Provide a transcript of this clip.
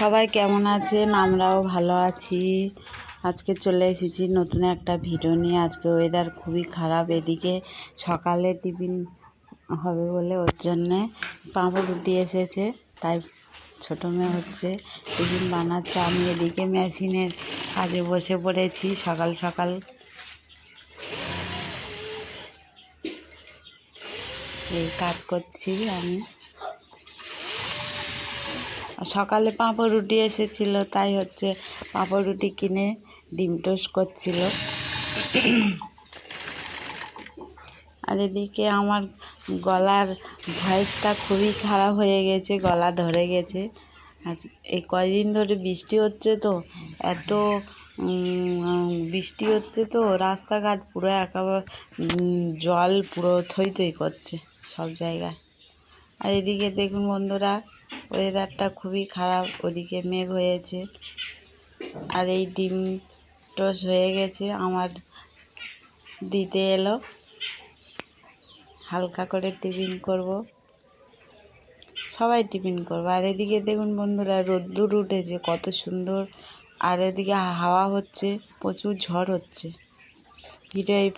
সবাই কেমন আছেন? আমরাও ভালো আছি। আজকে চলে এসেছি নতুন একটা ভিডিও নিয়ে। আজকে ওয়েদার খুবই খারাপ, এদিকে সকালে টিফিন হবে বলে ওর জন্যে পাঁপড় রুটি এসেছে, তাই ছোটো মেয়ে হচ্ছে টিফিন বানাচ্ছে। আমি এদিকে মেশিনের কাজে বসে পড়েছি। সকাল সকাল এই কাজ করছি আমি। সকালে পাঁপড় রুটি এসেছিল, তাই হচ্ছে পাঁপড় রুটি কিনে ডিম টোস্ট করছিল। আর এদিকে আমার গলার ভয়েসটা খুবই খারাপ হয়ে গেছে, গলা ধরে গেছে। আজ এই কয়দিন ধরে বৃষ্টি হচ্ছে, তো এত বৃষ্টি হচ্ছে, তো রাস্তাঘাট পুরো একেবারে জল পুরো থই থই করছে সব জায়গায়। আর এদিকে দেখুন বন্ধুরা, ওয়েদারটা খুবই খারাপ, ওদিকে মেঘ হয়েছে। আর এই ডিম টোস্ট হয়ে গেছে, আমার দিতে এলো। হালকা করে টিফিন করব, সবাই টিফিন করবো। আর এদিকে দেখুন বন্ধুরা, রোদ্দুর উঠেছে কত সুন্দর। আর এদিকে হাওয়া হচ্ছে, প্রচুর ঝড় হচ্ছে। ভিডিও এই